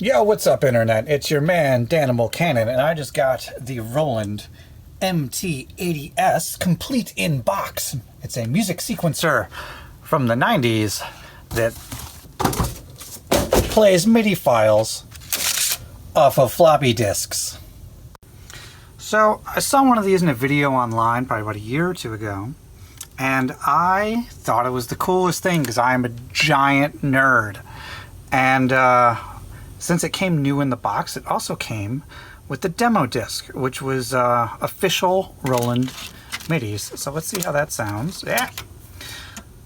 Yo, what's up, Internet? It's your man, Danimal Cannon, and I just got the Roland MT-80s complete in box. It's a music sequencer from the 90s that plays MIDI files off of floppy disks. So, I saw one of these in a video online probably about a year or two ago, and I thought it was the coolest thing because I am a giant nerd. And since it came new in the box, it also came with the demo disc, which was official Roland MIDIs. So let's see how that sounds. Yeah.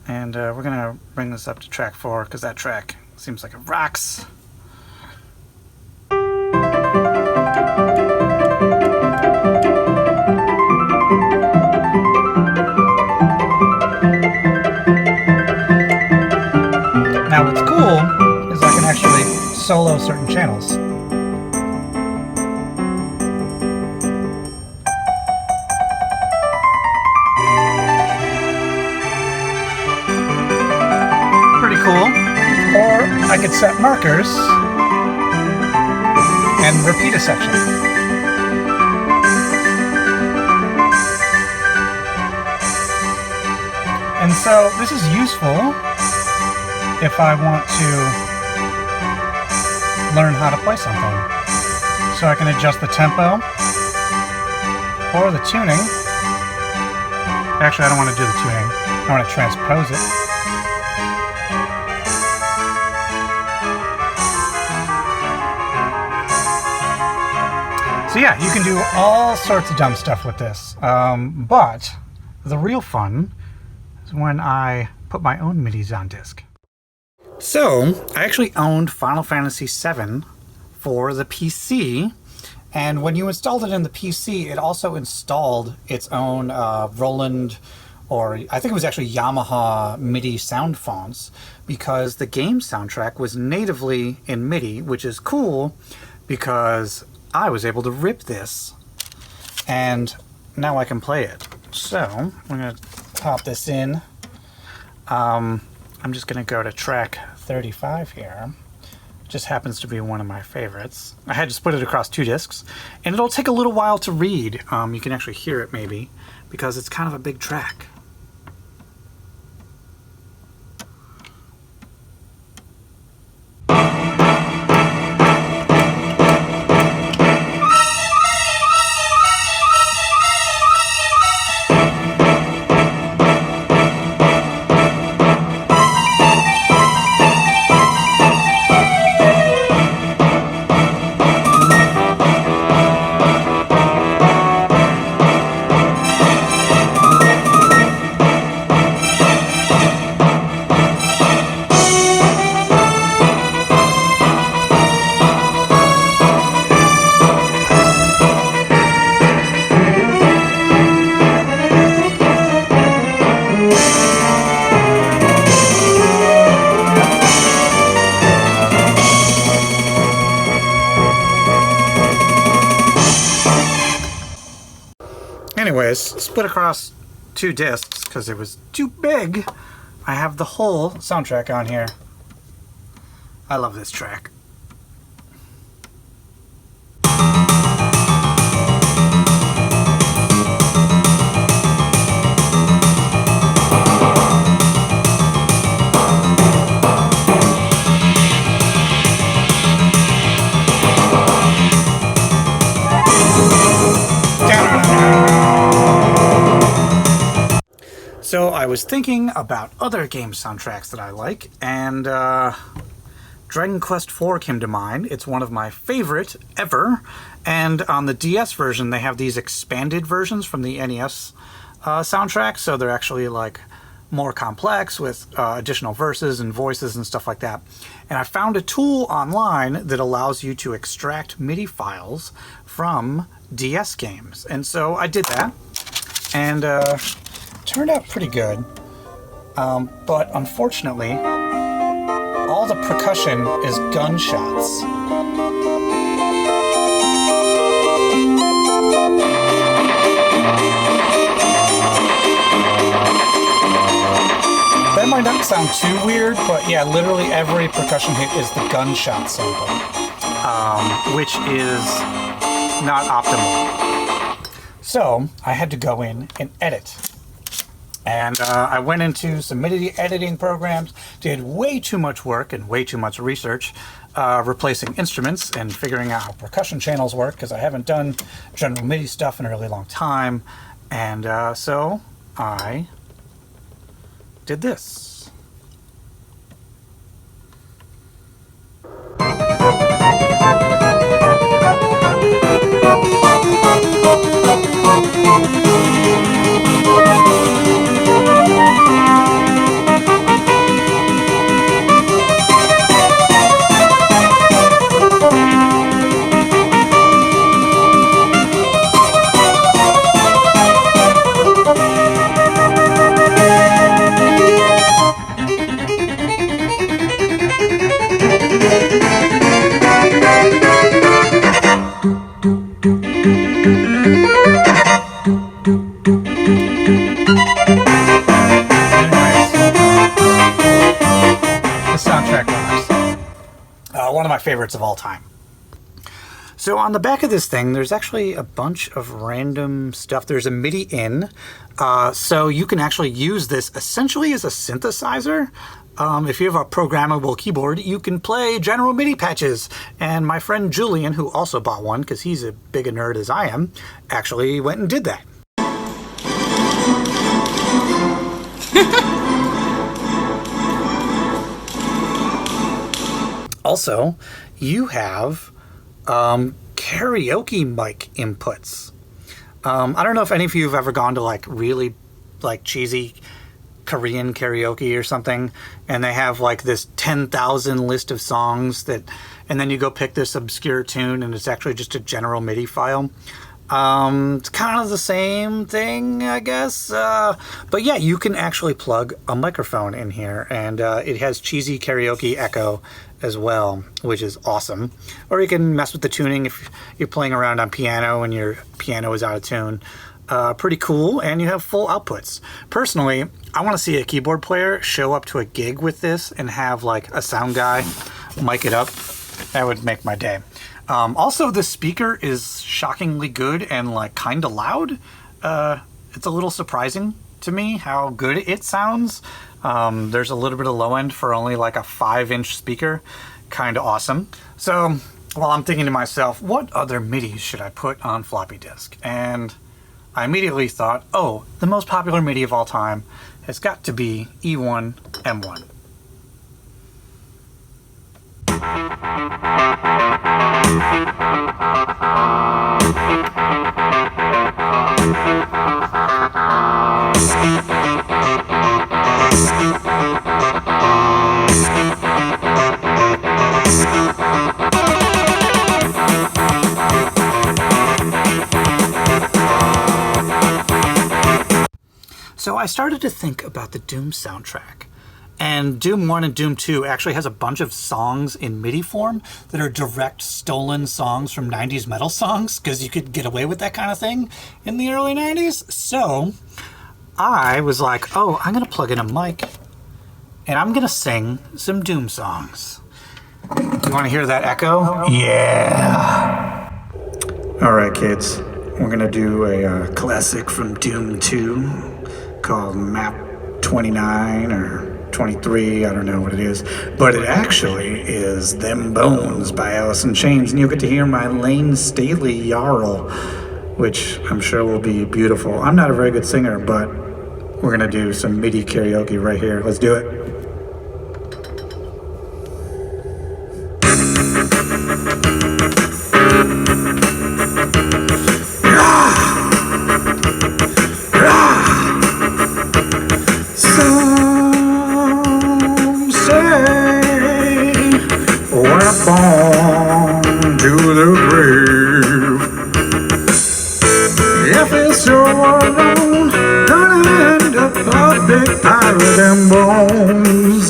And we're going to bring this up to track 4 because that track seems like it rocks. Now what's cool is I can actually solo certain channels. Pretty cool. Or I could set markers and repeat a section. And so this is useful if I want to learn how to play something. So I can adjust the tempo or the tuning. Actually, I don't want to do the tuning. I want to transpose it. So yeah, you can do all sorts of dumb stuff with this. But the real fun is when I put my own MIDIs on disc. So, I actually owned Final Fantasy VII for the PC, and when you installed it in the PC, it also installed its own Roland, or I think it was actually Yamaha MIDI sound fonts, because the game soundtrack was natively in MIDI, which is cool because I was able to rip this, and now I can play it. So, I'm going to pop this in. I'm just going to go to track 35 here. It just happens to be one of my favorites. I had to split it across 2 discs, and it'll take a little while to read. You can actually hear it maybe, because it's kind of a big track. Anyways, split across 2 discs because it was too big. I have the whole soundtrack on here. I love this track. So I was thinking about other game soundtracks that I like, and Dragon Quest IV came to mind. It's one of my favorite ever, and on the DS version they have these expanded versions from the NES soundtrack, so they're actually like more complex with additional verses and voices and stuff like that. And I found a tool online that allows you to extract MIDI files from DS games, and so I did that, and turned out pretty good, but unfortunately all the percussion is gunshots. That might not sound too weird, but yeah, literally every percussion hit is the gunshot sample. which is not optimal. So I had to go in and edit. And I went into some MIDI editing programs, did way too much work and way too much research, replacing instruments and figuring out how percussion channels work, because I haven't done general MIDI stuff in a really long time. And so I did this. One of my favorites of all time. So on the back of this thing, there's actually a bunch of random stuff. There's a MIDI in, so you can actually use this essentially as a synthesizer. If you have a programmable keyboard, you can play general MIDI patches. And my friend Julian, who also bought one because he's as big a nerd as I am, actually went and did that. Also, you have karaoke mic inputs. I don't know if any of you have ever gone to like really like cheesy Korean karaoke or something, and they have like this 10,000 list of songs that, and then you go pick this obscure tune and it's actually just a general MIDI file. It's kind of the same thing, I guess. But yeah, you can actually plug a microphone in here, and it has cheesy karaoke echo as well, which is awesome. Or you can mess with the tuning if you're playing around on piano and your piano is out of tune. Pretty cool, and you have full outputs. Personally, I want to see a keyboard player show up to a gig with this and have like a sound guy mic it up. That would make my day. Also, the speaker is shockingly good and like kind of loud. It's a little surprising to me how good it sounds. There's a little bit of low end for only like a 5-inch speaker. Kind of awesome. So, well, I'm thinking to myself, what other MIDIs should I put on floppy disk? And I immediately thought, oh, the most popular MIDI of all time has got to be E1 M1. So I started to think about the Doom soundtrack. And Doom 1 and Doom 2 actually has a bunch of songs in MIDI form that are direct stolen songs from 90s metal songs, because you could get away with that kind of thing in the early 90s. So I was like, oh, I'm going to plug in a mic and I'm going to sing some Doom songs. You want to hear that echo? Yeah. All right, kids. We're going to do a classic from Doom 2 called Map 29 or 23, I don't know what it is, but it actually is Them Bones by Alice in Chains, and you'll get to hear my Lane Staley Jarl, which I'm sure will be beautiful. I'm not a very good singer, but we're gonna do some MIDI karaoke right here. Let's do it. Born to the grave. If it's so alone, gonna end up a big pile of them bones.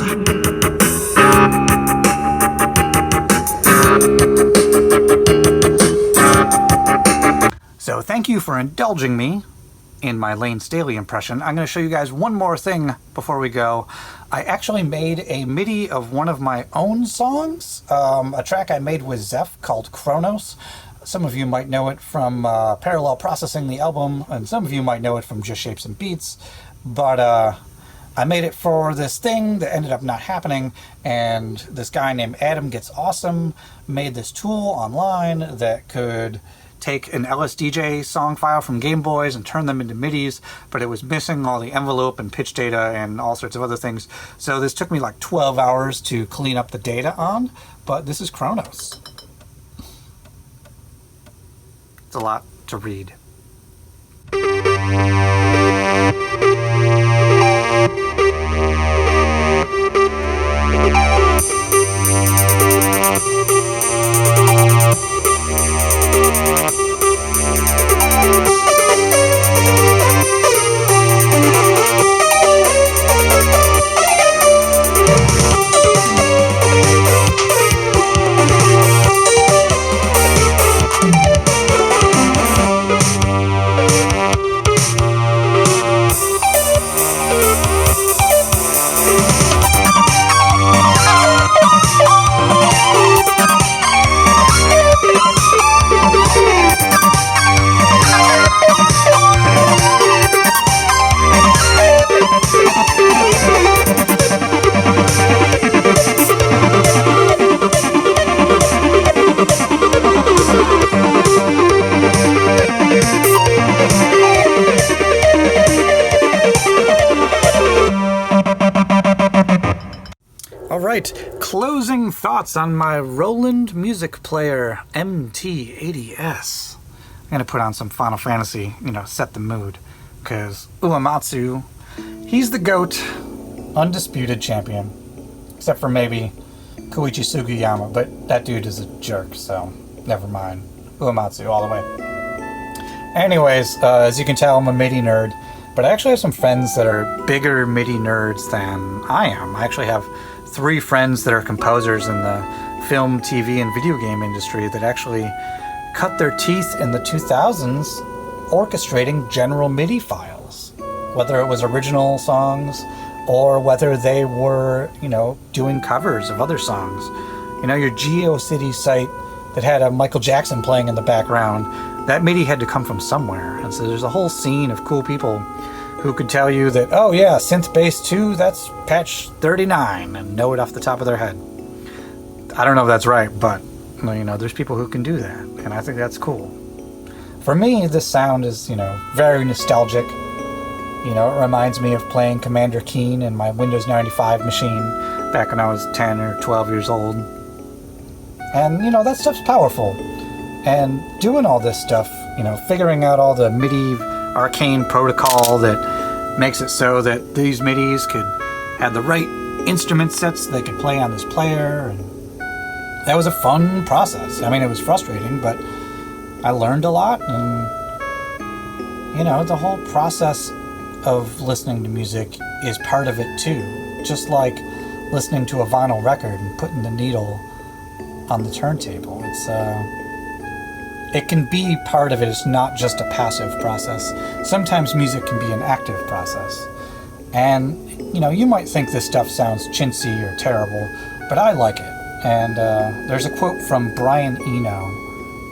So thank you for indulging me in my Lane Staley impression, I'm going to show you guys one more thing before we go. I actually made a MIDI of one of my own songs, a track I made with Zeph called Chronos. Some of you might know it from Parallel Processing, the album, and some of you might know it from Just Shapes and Beats, but I made it for this thing that ended up not happening, and this guy named Adam Gets Awesome made this tool online that could take an LSDJ song file from Game Boys and turn them into MIDIs, but it was missing all the envelope and pitch data and all sorts of other things. So this took me like 12 hours to clean up the data on, but this is Chronos. It's a lot to read. Alright, closing thoughts on my Roland music player MT-80s. I'm going to put on some Final Fantasy, set the mood. Because Uematsu, he's the GOAT, undisputed champion. Except for maybe Koichi Sugiyama, but that dude is a jerk, so never mind. Uematsu all the way. Anyways, as you can tell, I'm a MIDI nerd, but I actually have some friends that are bigger MIDI nerds than I am. I actually have 3 friends that are composers in the film, TV, and video game industry that actually cut their teeth in the 2000s orchestrating general MIDI files. Whether it was original songs or whether they were, doing covers of other songs. Your GeoCities site that had a Michael Jackson playing in the background, that MIDI had to come from somewhere. And so there's a whole scene of cool people who could tell you that, oh yeah, synth bass 2, that's patch 39, and know it off the top of their head. I don't know if that's right, but there's people who can do that, and I think that's cool. For me, this sound is, very nostalgic. It reminds me of playing Commander Keen in my Windows 95 machine back when I was 10 or 12 years old. And, that stuff's powerful. And doing all this stuff, figuring out all the MIDI arcane protocol that makes it so that these MIDIs could have the right instrument sets they could play on this player, and that was a fun process. I mean, it was frustrating, but I learned a lot, and the whole process of listening to music is part of it too. Just like listening to a vinyl record and putting the needle on the turntable. It can be part of it. It's not just a passive process. Sometimes music can be an active process. And, you might think this stuff sounds chintzy or terrible, but I like it. And there's a quote from Brian Eno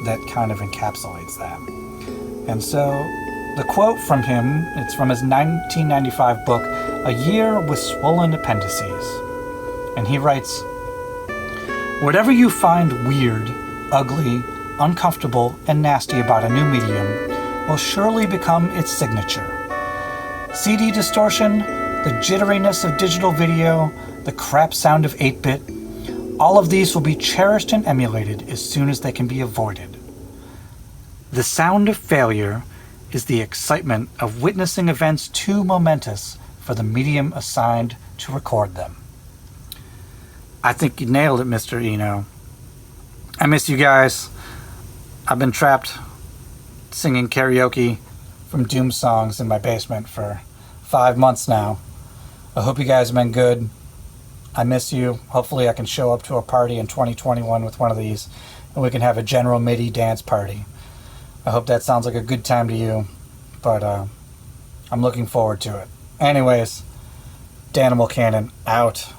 that kind of encapsulates that. And so the quote from him, it's from his 1995 book, A Year with Swollen Appendices. And he writes, "Whatever you find weird, ugly, uncomfortable, and nasty about a new medium will surely become its signature. CD distortion, the jitteriness of digital video, the crap sound of 8-bit, all of these will be cherished and emulated as soon as they can be avoided. The sound of failure is the excitement of witnessing events too momentous for the medium assigned to record them." I think you nailed it, Mr. Eno. I miss you guys. I've been trapped singing karaoke from Doom songs in my basement for 5 months now. I hope you guys have been good. I miss you. Hopefully I can show up to a party in 2021 with one of these, and we can have a general MIDI dance party. I hope that sounds like a good time to you. But I'm looking forward to it. Anyways, Danimal Cannon out.